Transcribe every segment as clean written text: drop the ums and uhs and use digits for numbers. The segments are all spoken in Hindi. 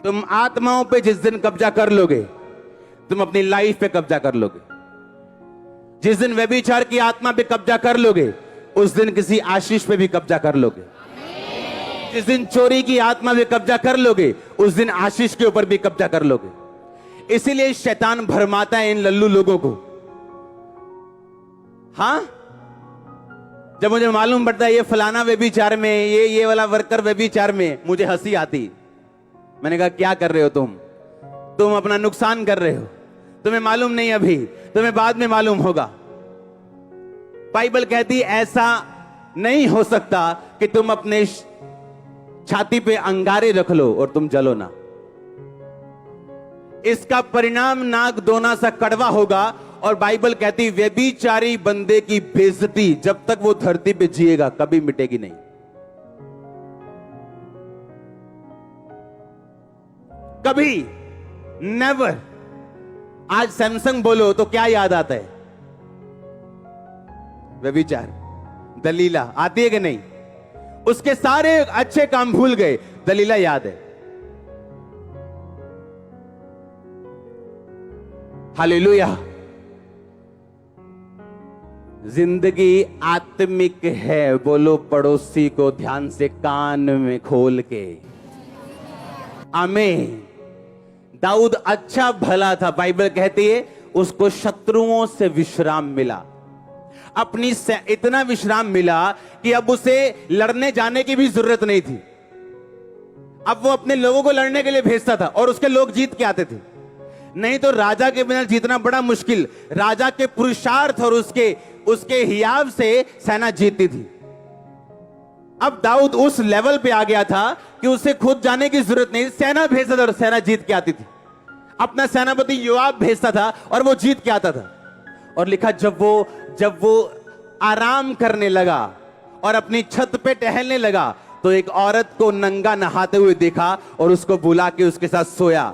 तुम आत्माओं पे जिस दिन कब्जा कर लोगे, तुम अपनी लाइफ पे कब्जा कर लोगे। जिस दिन व्यभिचार की आत्मा पे कब्जा कर लोगे, उस दिन किसी आशीष पे भी कब्जा कर लोगे। जिस दिन चोरी की आत्मा पे कब्जा कर लोगे, उस दिन आशीष के ऊपर भी कब्जा कर लोगे। इसीलिए शैतान भरमाता है इन लल्लू लोगों को। हां, जब मुझे मालूम पड़ता है ये फलाना व्यभिचार में, ये वाला वर्कर व्यभिचार में, मुझे हंसी आती। मैंने कहा क्या कर रहे हो तुम अपना नुकसान कर रहे हो। तुम्हें मालूम नहीं, अभी तुम्हें बाद में मालूम होगा। बाइबल कहती ऐसा नहीं हो सकता कि तुम अपने छाती पे अंगारे रख लो और तुम जलो ना। इसका परिणाम नाक दोना सा कड़वा होगा। और बाइबल कहती व्यभिचारी बंदे की बेइज्जती जब तक वो धरती पे जिएगा कभी मिटेगी नहीं। कभी, नेवर। आज सैमसंग बोलो तो क्या याद आता है? व्यभिचार, दलीला आती है कि नहीं? उसके सारे अच्छे काम भूल गए, दलीला याद है। हालेलुया। जिंदगी आत्मिक है, बोलो पड़ोसी को ध्यान से कान में खोल के। आमीन। दाऊद अच्छा भला था, बाइबल कहती है उसको शत्रुओं से विश्राम मिला। अपनी से इतना विश्राम मिला कि अब उसे लड़ने जाने की भी जरूरत नहीं थी। अब वो अपने लोगों को लड़ने के लिए भेजता था और उसके लोग जीत के आते थे। नहीं तो राजा के बिना जीतना बड़ा मुश्किल। राजा के पुरुषार्थ और उसके हियाव से सेना जीतती थी। अब दाऊद उस लेवल पे आ गया था कि उसे खुद जाने की जरूरत नहीं, सेना भेजता था और सेना जीत के आती थी। अपना सेनापति योआब भेजता था और वो जीत के आता था। और लिखा जब वो आराम करने लगा और अपनी छत पे टहलने लगा तो एक औरत को नंगा नहाते हुए देखा और उसको बुला के उसके साथ सोया।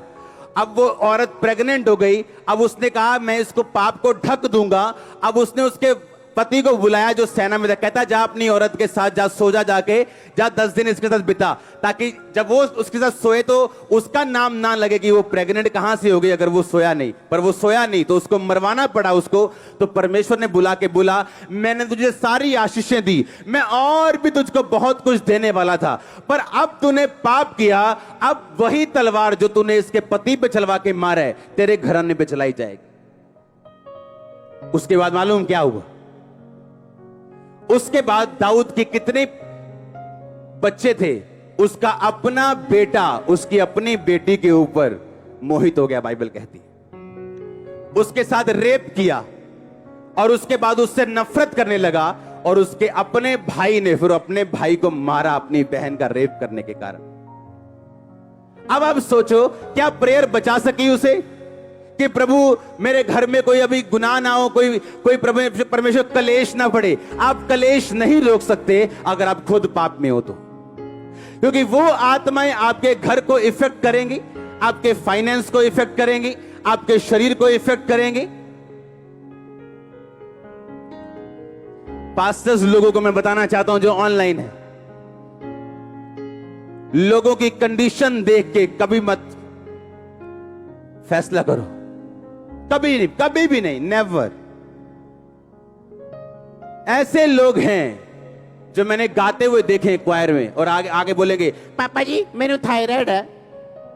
अब वो औरत प्रेग्नेंट हो गई। अब उसने कहा मैं इसको पाप को ढक दूंगा। अब उसने उसके पति को बुलाया जो सेना में था। कहता जा अपनी औरत के साथ जा, सो जाके जा, 10 दिन इसके साथ बिता, ताकि जब वो उसके साथ सोए तो उसका नाम ना लगे कि वो प्रेग्नेंट कहां से हो गई अगर वो सोया नहीं। पर वो सोया नहीं तो उसको मरवाना पड़ा उसको। तो परमेश्वर ने बुला के बोला मैंने तुझे सारी आशीषें दी, मैं और भी तुझको बहुत कुछ देने वाला था, पर अब तूने पाप किया। अब वही तलवार जो तूने इसके पति पे चलवा के मारा है तेरे घराने पे चलाई जाएगी। उसके बाद मालूम क्या हुआ? उसके बाद दाऊद के कितने बच्चे थे, उसका अपना बेटा उसकी अपनी बेटी के ऊपर मोहित हो गया। बाइबल कहती है उसके साथ रेप किया और उसके बाद उससे नफरत करने लगा और उसके अपने भाई ने फिर अपने भाई को मारा अपनी बहन का रेप करने के कारण। अब आप सोचो क्या प्रेयर बचा सकी उसे कि प्रभु मेरे घर में कोई अभी गुनाह ना हो, कोई परमेश्वर कलेश ना पड़े। आप कलेश नहीं रोक सकते अगर आप खुद पाप में हो तो, क्योंकि वो आत्माएं आपके घर को इफेक्ट करेंगी, आपके फाइनेंस को इफेक्ट करेंगी, आपके शरीर को इफेक्ट करेंगी। पास्टर्स लोगों को मैं बताना चाहता हूं जो ऑनलाइन है, लोगों की कंडीशन देख के कभी मत फैसला करो, कभी भी नहीं, नेवर। ऐसे लोग हैं जो मैंने गाते हुए देखे क्वायर में और आगे बोलेंगे पापा जी मेरे थायराइड है,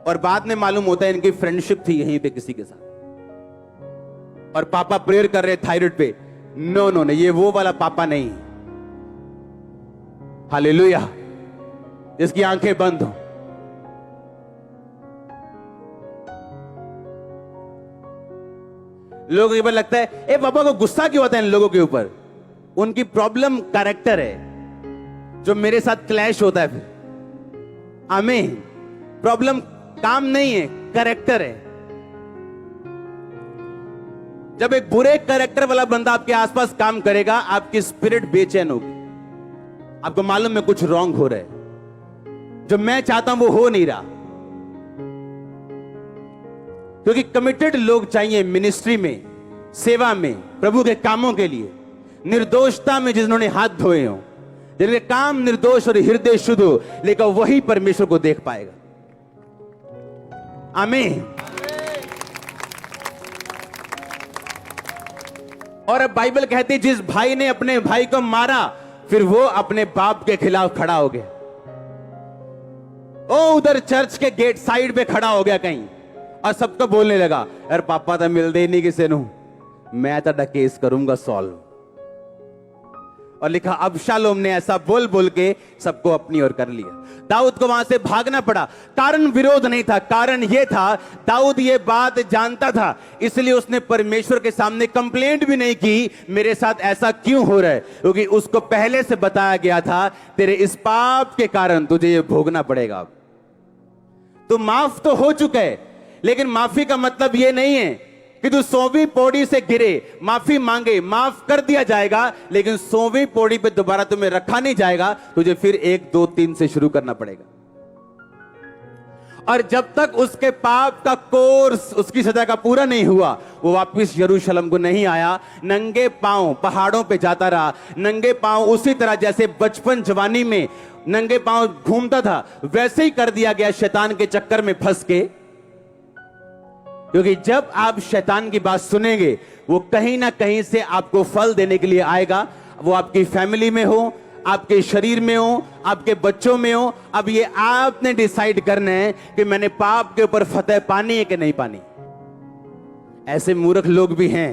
और बाद में मालूम होता है इनकी फ्रेंडशिप थी यहीं पे किसी के साथ, और पापा प्रेयर कर रहे थायराइड पे। नो, ये वो वाला पापा नहीं। हालेलुया। जिसकी आंखें बंद हो। लोगों को लगता है ए पापा को गुस्सा क्यों आता है इन लोगों के ऊपर? उनकी प्रॉब्लम कैरेक्टर है जो मेरे साथ क्लैश होता है फिर। आमीन। प्रॉब्लम काम नहीं है, कैरेक्टर है। जब एक बुरे कैरेक्टर वाला बंदा आपके आसपास काम करेगा आपकी स्पिरिट बेचैन होगी, आपको मालूम है कुछ रॉन्ग हो रहा है, जो मैं चाहता हूं वो हो नहीं रहा। क्योंकि कमिटेड लोग चाहिए मिनिस्ट्री में, सेवा में, प्रभु के कामों के लिए, निर्दोषता में जिन्होंने हाथ धोए हो, जिनके काम निर्दोष और हृदय शुद्ध हो, लेकिन वही परमेश्वर को देख पाएगा। आमीन। और अब बाइबल कहती है जिस भाई ने अपने भाई को मारा फिर वो अपने बाप के खिलाफ खड़ा हो गया। ओ उधर चर्च के गेट साइड पे खड़ा हो गया कहीं और सबको बोलने लगा, यार पापा तो मिलते ही नहीं किसी नू, मैं तो केस करूंगा सॉल्व। और लिखा अबशालोम ने ऐसा बोल बोल के सबको अपनी ओर कर लिया। दाऊद को वहां से भागना पड़ा। कारण विरोध नहीं था, कारण यह था दाऊद ये बात जानता था, इसलिए उसने परमेश्वर के सामने कंप्लेंट भी नहीं की मेरे साथ ऐसा क्यों हो रहा है, क्योंकि उसको पहले से बताया गया था तेरे इस पाप के कारण तुझे ये भोगना पड़ेगा। तो माफ तो हो चुका है, लेकिन माफी का मतलब यह नहीं है कि तू 100वीं पौड़ी से गिरे, माफी मांगे, माफ कर दिया जाएगा, लेकिन 100वीं पौड़ी पे दोबारा तुम्हें रखा नहीं जाएगा, तुझे फिर 1 2 3 से शुरू करना पड़ेगा। और जब तक उसके पाप का कोर्स, उसकी सजा का पूरा नहीं हुआ, वो वापस यरूशलेम को नहीं आया, नंगे पांव पहाड़ों पे जाता रहा, नंगे पांव उसी तरह जैसे बचपन जवानी में नंगे पांव घूमता था, वैसे ही कर दिया गया शैतान के चक्कर में फंस के। क्योंकि जब आप शैतान की बात सुनेंगे वो कहीं ना कहीं से आपको फल देने के लिए आएगा, वो आपकी फैमिली में हो, आपके शरीर में हो, आपके बच्चों में हो। अब ये आपने डिसाइड करना है कि मैंने पाप के ऊपर फतेह पानी है कि नहीं पानी। ऐसे मूर्ख लोग भी हैं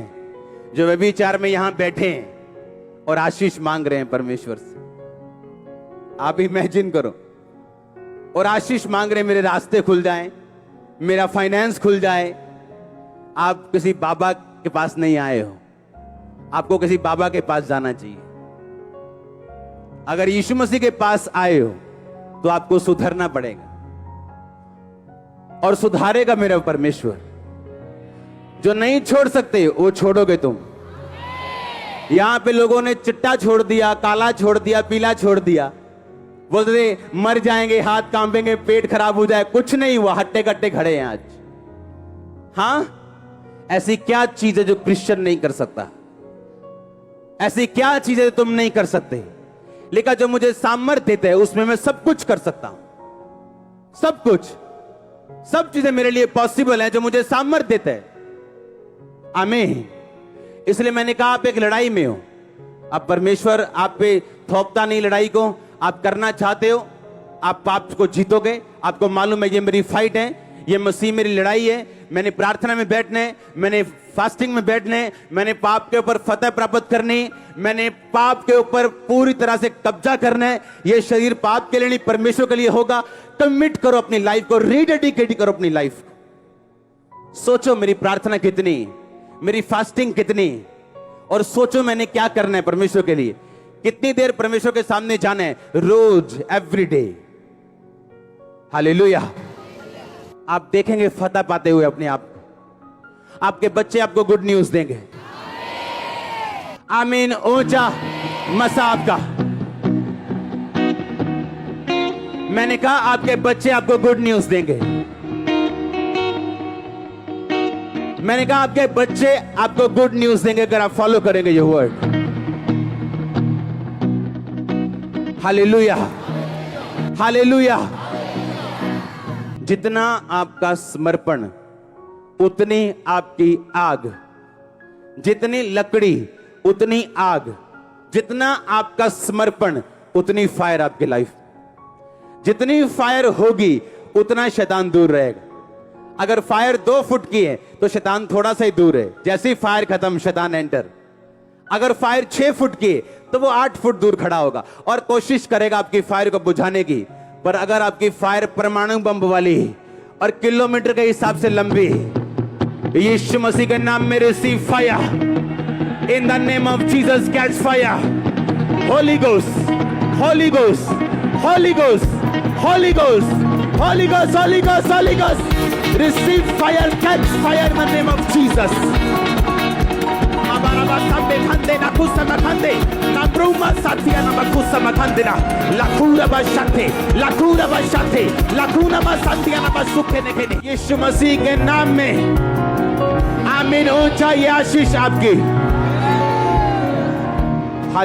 जो व्यभिचार में यहां बैठे हैं और आशीष मांग रहे हैं परमेश्वर से। आप इमेजिन करो, और आशीष मांग रहे हैं मेरे रास्ते खुल जाएं, मेरा फाइनेंस खुल जाए। आप किसी बाबा के पास नहीं आए हो, आपको किसी बाबा के पास जाना चाहिए। अगर यीशु मसीह के पास आए हो तो आपको सुधरना पड़ेगा, और सुधारेगा मेरा परमेश्वर। जो नहीं छोड़ सकते वो छोड़ोगे तुम। यहां पे लोगों ने चिट्टा छोड़ दिया, काला छोड़ दिया, पीला छोड़ दिया, बोलते मर जाएंगे, हाथ कांपेंगे, पेट खराब हो जाए, कुछ नहीं हुआ, हट्टे कट्टे खड़े हैं आज। हाँ, ऐसी क्या चीज है जो क्रिश्चियन नहीं कर सकता? ऐसी क्या चीज है जो तुम नहीं कर सकते? लेकिन जो मुझे सामर्थ्य देता है उसमें मैं सब कुछ कर सकता हूं। सब कुछ, सब चीजें मेरे लिए पॉसिबल है जो मुझे सामर्थ्य देता है। आमीन। इसलिए मैंने कहा आप एक लड़ाई में हो, अब परमेश्वर आप पे थोपता नहीं लड़ाई को, आप करना चाहते हो, आप पाप को जीतोगे। आपको मालूम है ये मेरी फाइट है, ये मसीह मेरी लड़ाई है, मैंने प्रार्थना में बैठना है, मैंने फास्टिंग में बैठना है, मैंने पाप के ऊपर फतेह प्राप्त करनी, मैंने पाप के ऊपर पूरी तरह से कब्जा करना है। ये शरीर पाप के लिए नहीं परमेश्वर के लिए होगा। कमिट करो अपनी लाइफ को, रीडेडिकेट करो अपनी लाइफ को। सोचो मेरी प्रार्थना कितनी, मेरी फास्टिंग कितनी, और सोचो मैंने क्या करना है परमेश्वर के लिए। कितनी देर परमेश्वर के सामने जाना है, रोज, एवरी डे। हालेलुया। आप देखेंगे फतह पाते हुए अपने आप। आपके बच्चे आपको गुड न्यूज देंगे। आमीन। ऊंचा मसा आपका। मैंने कहा आपके बच्चे आपको गुड न्यूज देंगे। मैंने कहा आपके बच्चे आपको गुड न्यूज देंगे अगर आप फॉलो करेंगे ये वर्ड। Hallelujah, hallelujah. जितना आपका समर्पण उतनी आपकी आग, जितनी लकड़ी उतनी आग, जितना आपका समर्पण उतनी फायर आपकी लाइफ। जितनी फायर होगी उतना शैतान दूर रहेगा। अगर फायर 2 फुट की है तो शैतान थोड़ा सा ही दूर है, जैसे ही फायर खत्म शैतान एंटर। अगर फायर 6 फुट की है तो वो 8 फुट दूर खड़ा होगा और कोशिश करेगा आपकी फायर को बुझाने की। पर अगर आपकी फायर परमाणु बम वाली है और किलोमीटर के हिसाब से लंबी है, यीशु मसीह के नाम में receive fire in the name of Jesus. Catch fire. Holi ghost, Holi ghost, Holi ghost, Holi ghost, Holi ghost, Holi ghost, Holi ghost. Receive fire, catch fire in the name of Jesus. na kusa makande na bruma satia na makusa makande na lakura bashate, lakura bashate, lakuna masatia na basuke nekene। यीशु मसीह के नाम में आमीन। ऊंचा ये आशीष आपकी।